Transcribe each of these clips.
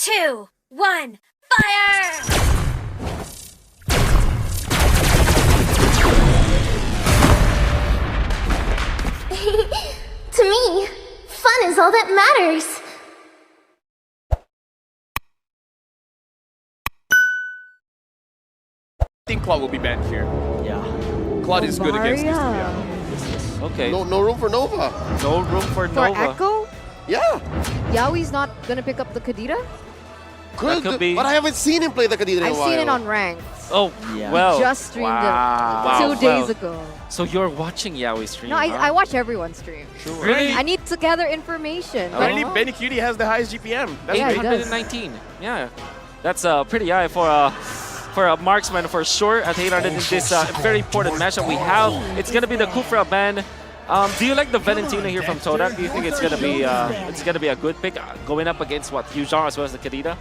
2, 1, fire! To me, fun is all that matters. I think Claude will be banned here. Yeah. Claude is good against this. Yeah. Okay. No room for Nova. No room for For Nova. Echo, Yeah. YAWI's not gonna pick up the Kadita? Could be. But I haven't seen him play the Kadita in a I've while. seen it on ranked. Oh, Yeah. well. Just streamed Wow. it 2 days ago. So you're watching YAWI stream, No, huh? I watch everyone's stream. Really? I need to gather information. Apparently, BENNYQT has the highest GPM. That's Yeah, he great. does. 819. Yeah. That's pretty high for a marksman for sure at 800 in this very important match that we have. It's going to be the Kufra ban. Do you like the Valentina here from Todak? Do you think it's gonna be a good pick going up against what Yuzhong as well as the Kadita?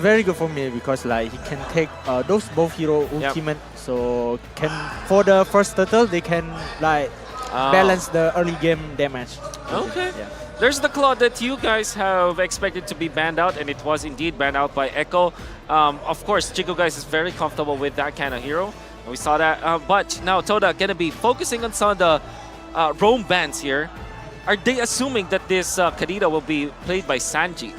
Very good for me because like he can take those both hero ultimate, so can for the first turtle they can like balance the early game damage. Okay. Yeah. There's the Claw that you guys have expected to be banned out, and it was indeed banned out by Echo. Of course, Chico guys is very comfortable with that kind of hero. We saw that, but now Todak gonna be focusing on some of the roam bans here. Are they assuming that this Kadita will be played by SANJI?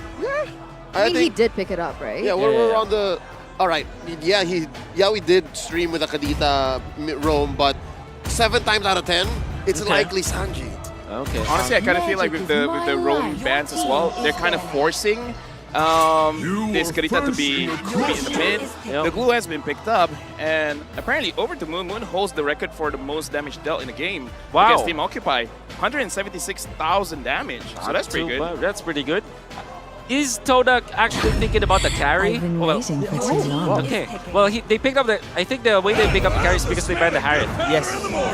I mean, he did pick it up, right? Yeah, we're on the... All right. Yeah, we did stream with a Kadita roam, but 7 times out of 10, it's Okay. likely SANJI. Okay. Honestly, I kind of feel like with the roam bans as well, they're kind of forcing this Kadita to be in the mid. Yep. The glue has been picked up, and apparently over to Moon. Moon holds the record for the most damage dealt in a game Wow. against Team Occupy. 176,000 damage, so that's pretty good. Wow, that's pretty good. Is Todak actually thinking about the carry? I've been Well, waiting for too long. okay. Well, they picked up the. I think the way they pick up the carry is because they banned the Harriet. Yes.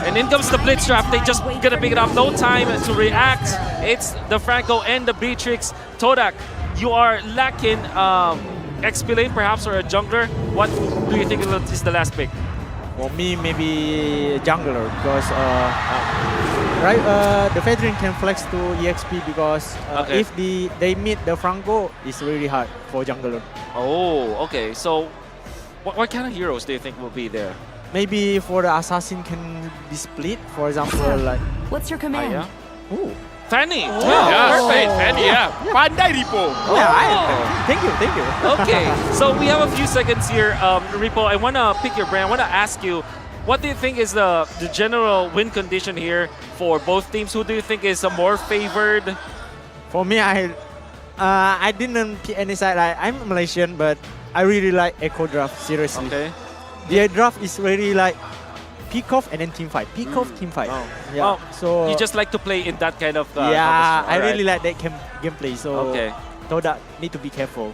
And in comes the Blitz Trap. They just gonna pick it up. No time to react. It's the Franco and the Beatrix. Todak, you are lacking XP lane perhaps or a jungler. What do you think is the last pick? For me, maybe jungler because the Fedrin can flex to EXP because Okay. if they meet the Franco, it's really hard for jungler. Oh, okay. So, what kind of heroes do you think will be there? Maybe for the assassin can be split. For example, like What's your command? Aya? oh Fanny. Yeah, perfect. And yeah, Pandai Ripo. thank you. Okay, so we have a few seconds here. Ripo, I want to pick your brain. I want to ask you, what do you think is the general win condition here for both teams? Who do you think is more favored? For me, I didn't pick any side. I'm Malaysian, but I really like Echo Draft. Seriously, Okay. the draft is really like pick off and then team fight. Pick off, team fight. Oh. Yeah. Oh, so You just like to play in that kind of yeah, I competition. really like that gameplay. So Okay. Todak need to be careful.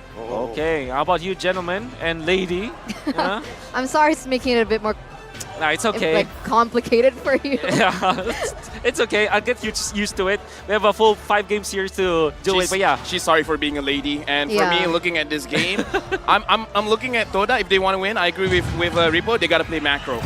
Okay, how about you, gentlemen and lady? Yeah? I'm sorry it's making it a bit more Nah, it's okay. like complicated for you. Yeah, it's okay. I'll get used to it. We have a full 5-game series to do it, but yeah. She's sorry for being a lady, and for Yeah. me, looking at this game, I'm looking at Toda. If they want to win, I agree with Ripo. They gotta play macro.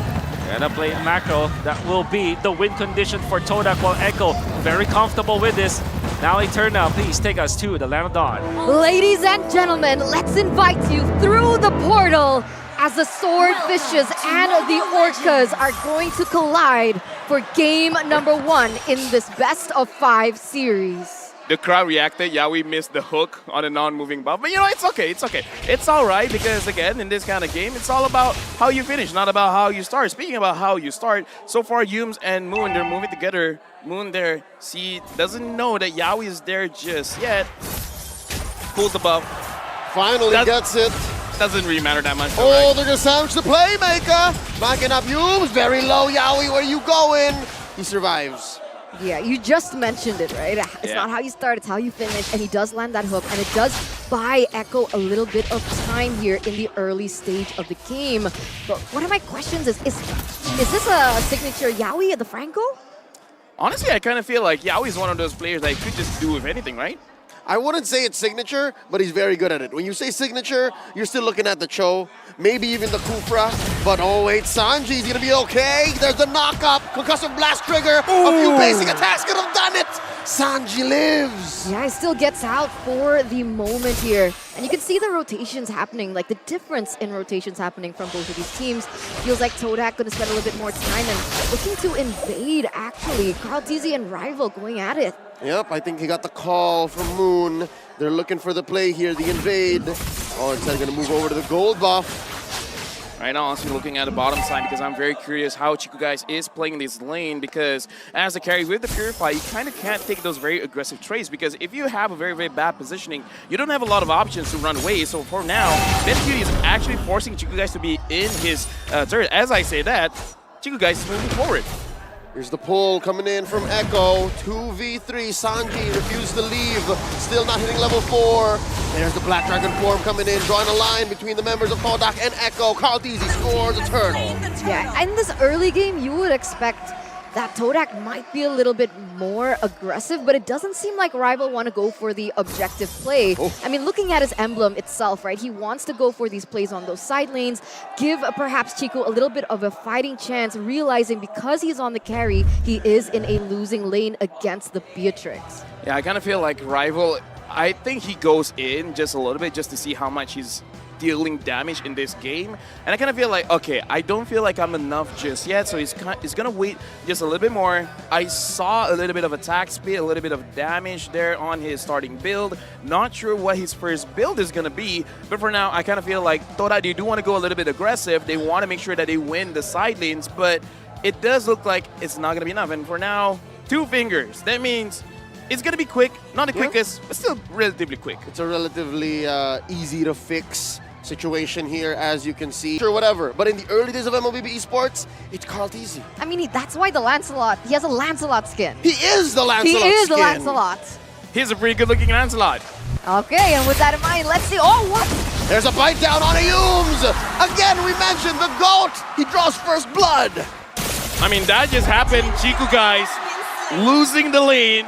Gonna play macro. That will be the win condition for Todak, while Echo very comfortable with this. Now Eterna, please take us to the Land of Dawn. Ladies and gentlemen, let's invite you through the portal as the Swordfishes and the Orcas are going to collide for game number 1 in this best of 5 series. The crowd reacted. YAWI missed the hook on a non-moving buff. But you know, it's okay. It's okay. It's all right because, again, in this kind of game, it's all about how you finish, not about how you start. Speaking about how you start, so far, Yums and Moon, they're moving together. Moon there, see, doesn't know that YAWI is there just yet. Pulls the buff. Finally gets it. Doesn't really matter that much. Oh, right? they're gonna sandwich the playmaker. Backing up Yums. Very low, YAWI. Where you going? He survives. Yeah, you just mentioned it, right? It's Yeah. not how you start, it's how you finish. And he does land that hook, and it does buy Echo a little bit of time here in the early stage of the game. But one of my questions is this a signature YAWI at the Franco? Honestly, I kind of feel like YAWI is one of those players that could just do with anything, right? I wouldn't say it's signature, but he's very good at it. When you say signature, you're still looking at the Cho, maybe even the Kufra, but oh wait, Sanji's gonna be okay. There's the knock-up, concussive blast trigger, a few basic attacks could have done it. Sanji lives. Yeah, he still gets out for the moment here. And you can see the rotations happening, like the difference in rotations happening from both of these teams. Feels like Todak gonna spend a little bit more time and looking to invade, actually. Karltzy and Rival going at it. Yep, I think he got the call from Moon. They're looking for the play here, the invade. Oh, instead gonna move over to the gold buff. Right now, honestly, looking at the bottom side because I'm very curious how Chico Guys is playing this lane because as a carry with the Purify, you kind of can't take those very aggressive trades because if you have a very, very bad positioning, you don't have a lot of options to run away. So for now, BENNYQT is actually forcing Chico Guys to be in his turret. As I say that, Chico Guys is moving forward. Here's the pull coming in from Echo. 2v3. Sanji refuses to leave. Still not hitting level 4. There's the Black Dragon form coming in, drawing a line between the members of Todak and Echo. Karltzy scores a turtle. Yeah, in this early game, you would expect that Todak might be a little bit more aggressive, but it doesn't seem like Rival want to go for the objective play. I mean, looking at his emblem itself, right, he wants to go for these plays on those side lanes, give perhaps Chico a little bit of a fighting chance, realizing because he's on the carry, he is in a losing lane against the Beatrix. Yeah, I kind of feel like Rival, I think he goes in just a little bit just to see how much he's dealing damage in this game. And I kind of feel like, okay, I don't feel like I'm enough just yet, so he's going to wait just a little bit more. I saw a little bit of attack speed, a little bit of damage there on his starting build. Not sure what his first build is going to be, but for now, I kind of feel like Todak, they do want to go a little bit aggressive. They want to make sure that they win the side lanes, but it does look like it's not going to be enough. And for now, 2 fingers. That means it's going to be quick, not the quickest, but still relatively quick. It's a relatively easy to fix situation here, as you can see. Sure, whatever. But in the early days of Mlbb esports, it's Karltzy. I mean, that's why the Lancelot, he has a Lancelot skin. He is the Lancelot He is skin. the Lancelot. He's a pretty good-looking Lancelot. Okay, and with that in mind, let's see. Oh, what? There's a bite down on Ayums. Again, we mentioned the GOAT. He draws first blood. I mean, that just happened. Chico Guys losing the lane.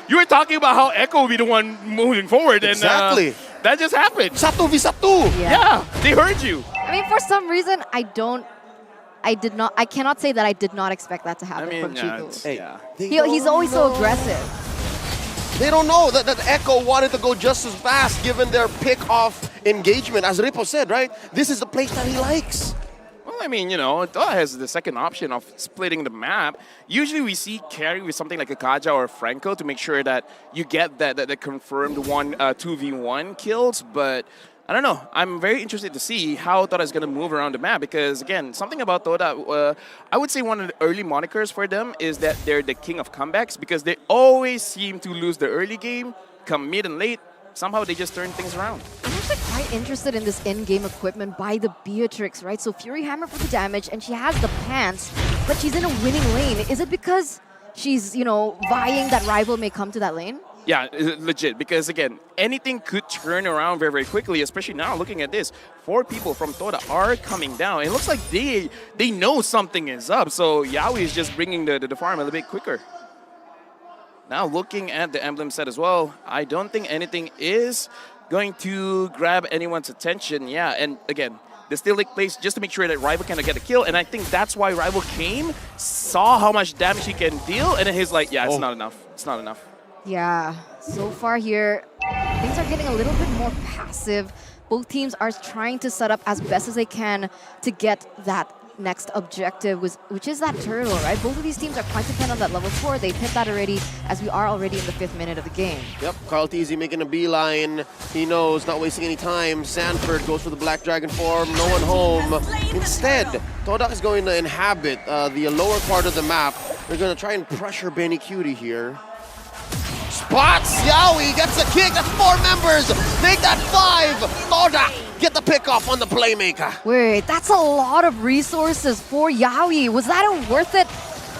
You were talking about how Echo will be the one moving forward. Exactly. And, that just happened. Satu v satu. Yeah, they heard you. I mean, for some reason, I cannot say that I did not expect that to happen from Chico. Hey, He's always so aggressive. They don't know that Echo wanted to go just as fast given their pick-off engagement. As Ripo said, right? This is the place that he likes. Well, I mean, you know, Todak has the second option of splitting the map. Usually we see carry with something like a Kaja or a Franco to make sure that you get that confirmed 2v1 kills, but I don't know. I'm very interested to see how Todak is going to move around the map because, again, something about Todak, I would say one of the early monikers for them is that they're the king of comebacks because they always seem to lose the early game, come mid and late. Somehow they just turn things around. I'm actually quite interested in this in-game equipment by the Beatrix, right? So Fury Hammer for the damage, and she has the pants, but she's in a winning lane. Is it because she's, you know, vying that Rival may come to that lane? Yeah, legit, because again, anything could turn around very, very quickly, especially now looking at this. 4 people from Todak are coming down. It looks like they know something is up, so YAWI is just bringing the farm a little bit quicker. Now looking at the emblem set as well, I don't think anything is going to grab anyone's attention. Yeah, and again, the steal take place just to make sure that Rival can get a kill, and I think that's why Rival came, saw how much damage he can deal, and then he's like, yeah, it's not enough. It's not enough. Yeah, so far here, things are getting a little bit more passive. Both teams are trying to set up as best as they can to get that next objective, which is that turtle, right? Both of these teams are quite dependent on that level 4. They've hit that already, as we are already in the 5th minute of the game. Yep, Karltzy making a beeline. He knows, not wasting any time. SANFORD goes for the Black Dragon form, no one home. Instead, Todak is going to inhabit the lower part of the map. They're going to try and pressure BENNYQT here. Spots! YAWI gets a kick. That's 4 members. Make that 5. Todak get the pick off on the playmaker. Wait, that's a lot of resources for YAWI. Was that worth it?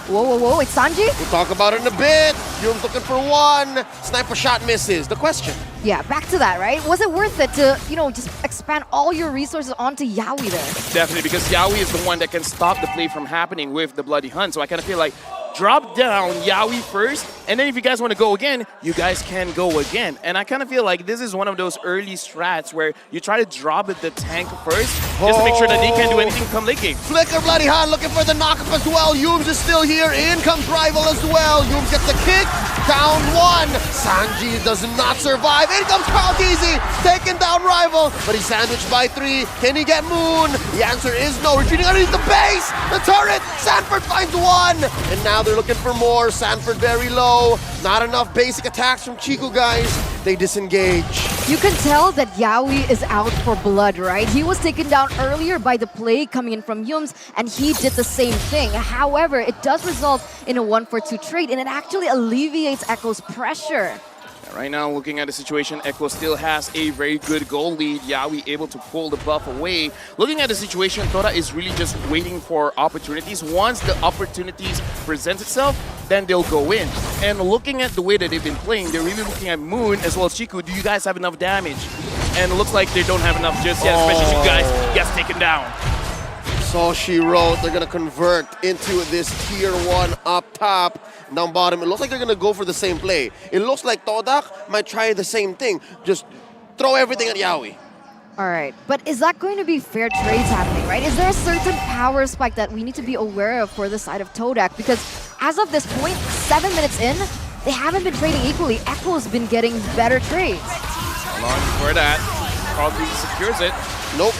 Whoa, whoa, whoa, it's Sanji? We'll talk about it in a bit. Yum's looking for 1. Sniper shot misses. The question. Yeah, back to that, right? Was it worth it to, you know, just expand all your resources onto YAWI there? Definitely, because YAWI is the one that can stop the play from happening with the Bloody Hunt. So I kind of feel like drop down YAWI first, and then if you guys want to go again, you guys can go again. And I kind of feel like this is one of those early strats where you try to drop at the tank first, just to make sure that they can't do anything come late game. Flicker Bloody Hand looking for the knock-up as well. Yums is still here. In comes Rival as well. Yums gets the kick. Down one. SANJI does not survive. In comes Karltzy, taking down Rival, but he's sandwiched by 3. Can he get Moon? The answer is no. Retreating underneath the base. The turret. SANFORD finds 1. And now they're looking for more. SANFORD very low. Not enough basic attacks from Chico, guys. They disengage. You can tell that YAWI is out for blood, right? He was taken down earlier by the play coming in from Yums, and he did the same thing. However, it does result in a 1-for-2 trade, and it actually alleviates Echo's pressure. Right now, looking at the situation, Echo still has a very good goal lead. YAWI able to pull the buff away. Looking at the situation, Todak is really just waiting for opportunities. Once the opportunities present itself, then they'll go in. And looking at the way that they've been playing, they're really looking at Moon as well as Chico. Do you guys have enough damage? And it looks like they don't have enough just yet, especially Chico guys gets taken down. So she wrote, they're going to convert into this tier 1 up top. Down bottom, it looks like they're going to go for the same play. It looks like Todak might try the same thing. Just throw everything at YAWI. All right, but is that going to be fair trades happening, right? Is there a certain power spike that we need to be aware of for the side of Todak? Because as of this point, 7 minutes in, they haven't been trading equally. Echo's been getting better trades. Long for that. Karltzy secures it. Nope.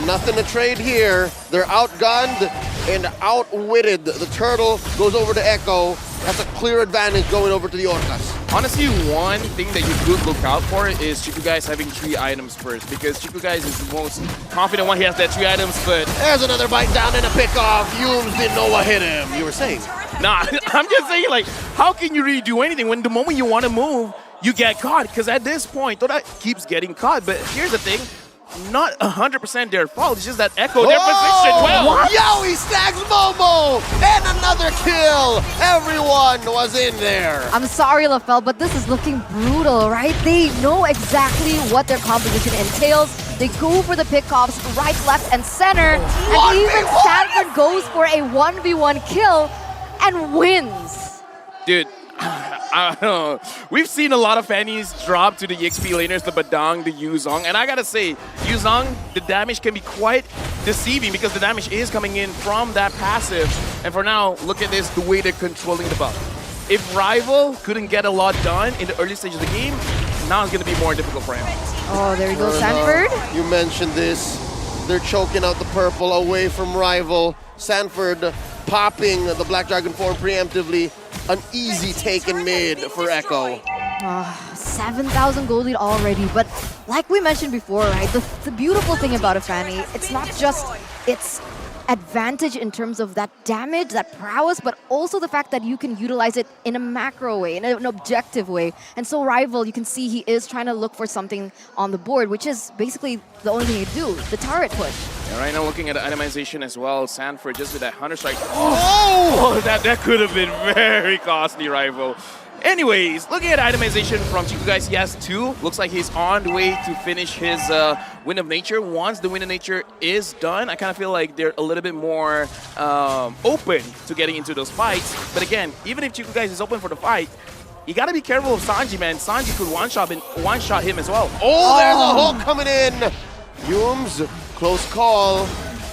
Nothing to trade here. They're outgunned and outwitted. The turtle goes over to Echo. That's a clear advantage going over to the Orcas. Honestly, one thing that you could look out for is Chico guys having 3 items first, because Chico guys is the most confident one. He has that 3 items, but there's another bite down and a pickoff. Yums didn't know what hit him. You were saying? Nah, I'm just saying, like, how can you really do anything when the moment you want to move, you get caught? Because at this point, Todak keeps getting caught. But here's the thing. Not 100% their fault. It's just that Echo, their position well. YAWI snags Momo! And another kill! Everyone was in there. I'm sorry, LaFell, but this is looking brutal, right? They know exactly what their composition entails. They go for the pickoffs right, left, and center. And even SANFORD goes for a 1v1 kill and wins. Dude, I don't know. We've seen a lot of fannies drop to the EXP laners, the Badang, the Yuzong, and I gotta say, Yuzong, the damage can be quite deceiving because the damage is coming in from that passive. And for now, look at this, the way they're controlling the buff. If Rival couldn't get a lot done in the early stage of the game, now it's gonna be more difficult for him. Oh, there you go, SANFORD. You mentioned this. They're choking out the purple away from Rival. SANFORD popping the Black Dragon form preemptively. An easy take in mid for Echo. 7,000 gold lead already, but like we mentioned before, right, the beautiful thing about a Fanny, it's not just its advantage in terms of that damage, that prowess, but also the fact that you can utilize it in a macro way, in an objective way. And so Rival, you can see he is trying to look for something on the board, which is basically the only thing you do, the turret push. Yeah, right now looking at the itemization as well, SANFORD just with that Hunter Strike. Oh, that could have been very costly, Rival. Anyways, looking at itemization from Chico guys, he has 2. Looks like he's on the way to finish his Wind of Nature. Once the Wind of Nature is done, I kind of feel like they're a little bit more open to getting into those fights. But again, even if Chico guys is open for the fight, you gotta be careful of SANJI, man. SANJI could one-shot him as well. Oh, there's a hook coming in. Yums, close call.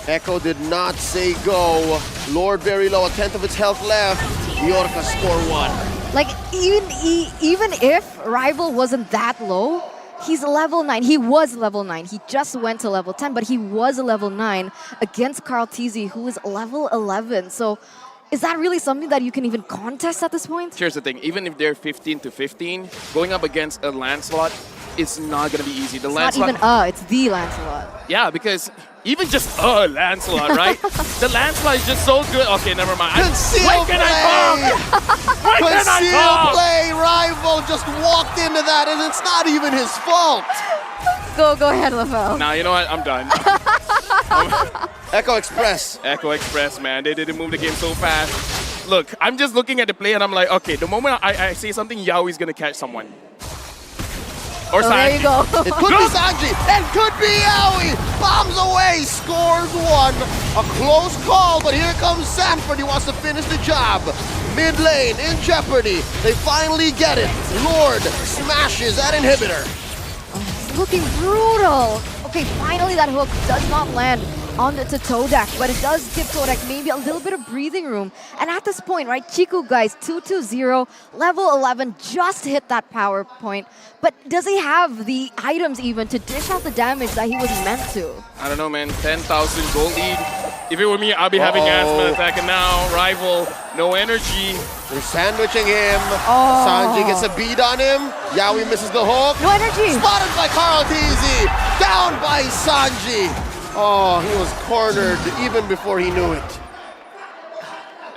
Echo did not say go. Lord very low, 1/10 of its health left. The Orcas score 1. Like, even if Rival wasn't that low, he's level 9. He was level 9. He just went to level 10, but he was a level 9 against Karltzy, who is level 11. So is that really something that you can even contest at this point? Here's the thing, even if they're 15 to 15, going up against a Lancelot, it's not gonna be easy. The Lancelot, not even it's the Lancelot. Yeah, because even just Lancelot, right? The Lancelot is just so good. Okay, never mind. Conceal When can I talk? When can I Conceal talk? play. Rival just walked into that, and it's not even his fault. Go ahead, LaFell. Nah, you know what? I'm done. Echo Express. Echo Express, man. They didn't move the game so fast. Look, I'm just looking at the play and I'm like, okay, the moment I say something, YAWI's gonna catch someone. Or so there you go. It could be SANJI. It could be YAWI. Bombs away. Scores 1. A close call, but here comes SANFORD. He wants to finish the job. Mid lane in jeopardy. They finally get it. Lord smashes that inhibitor. It's looking brutal. Okay, finally that hook does not land on to Todak, but it does give Todak maybe a little bit of breathing room. And at this point, right, Chiku guys, 2-2-0, level 11, just hit that power point. But does he have the items even to dish out the damage that he was meant to? I don't know, man. 10,000 gold lead. If it were me, I'd be having asthma attack. And now, rival, no energy. They're sandwiching him. SANJI gets a beat on him. YAWI misses the hook. No energy. Spotted by Karltzy. Down by SANJI. Oh, he was cornered even before he knew it.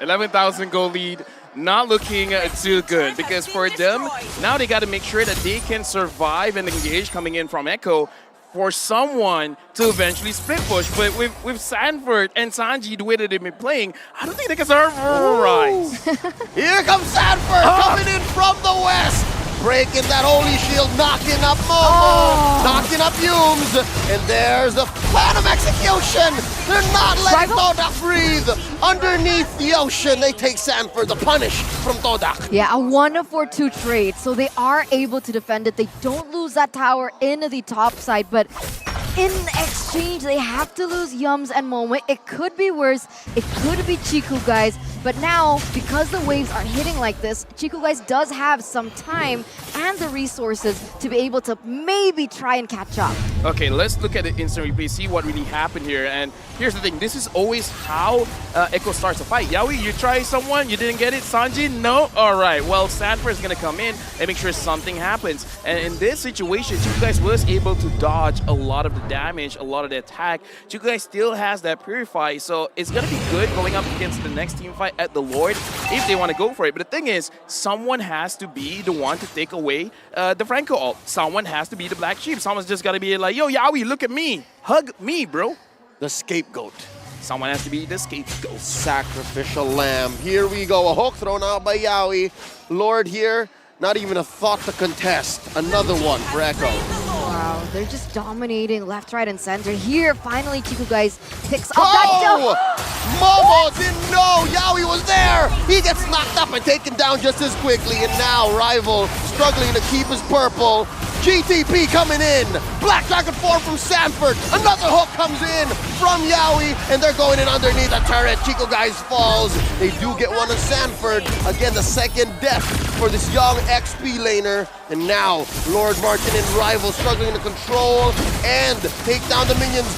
11,000 gold lead. Not looking too good because for them, now they got to make sure that they can survive and engage coming in from Echo for someone to eventually split push. But with Sanford and SANJI, the way that they've been playing, I don't think they can survive. Here comes Sanford coming in from the west. Breaking that holy shield, knocking up Momo, knocking up Yumes, and there's the plan of execution. They're not letting Todak breathe. Underneath the ocean, they take Sanford, the punish from Todak. Yeah, a 1-4-2 trade, so they are able to defend it. They don't lose that tower in the top side, but in exchange, they have to lose Yums and Momo. It could be worse. It could be Chiku guys. But now, because the waves are hitting like this, Chiku guys does have some time and the resources to be able to maybe try and catch up. Okay, let's look at the instant replay, see what really happened here. And here's the thing, this is always how Echo starts a fight. YAWI, you try someone, you didn't get it. SANJI, no? All right, well, Sanford is going to come in and make sure something happens. And in this situation, Chiku guys was able to dodge a lot of the damage, a lot of the attack. Chiku guys still has that Purify, so it's going to be good going up against the next team fight at the Lord if they want to go for it. But the thing is, someone has to be the one to take away the Franco ult. Someone has to be the black sheep. Someone's just got to be like, yo, YAWI, look at me. Hug me, bro. The scapegoat. Someone has to be the scapegoat. Sacrificial lamb. Here we go. A hook thrown out by YAWI. Lord here, not even a thought to contest. Another one for Echo. Wow, they're just dominating left, right, and center. Here, finally, Chiku guys picks up that... Momo didn't know YAWI was there. He gets knocked up and taken down just as quickly. And now Rival struggling to keep his purple. GTP coming in. Black Dragon form from Sanford. Another hook comes in from YAWI. And they're going in underneath the turret. Chiku guys falls. They do get one on Sanford. Again, the second death for this young XP laner. And now Lord Martin and Rival struggling to control and take down the minions.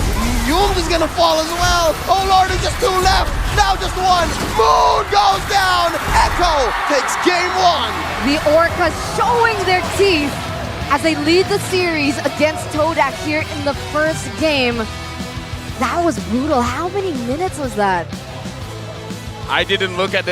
Yumes is gonna fall as well. Oh Lord, there's just two left. Now just one. Moon goes down. Echo takes game one. The Orcas showing their teeth as they lead the series against Todak here in the first game. That was brutal. How many minutes was that? I didn't look at the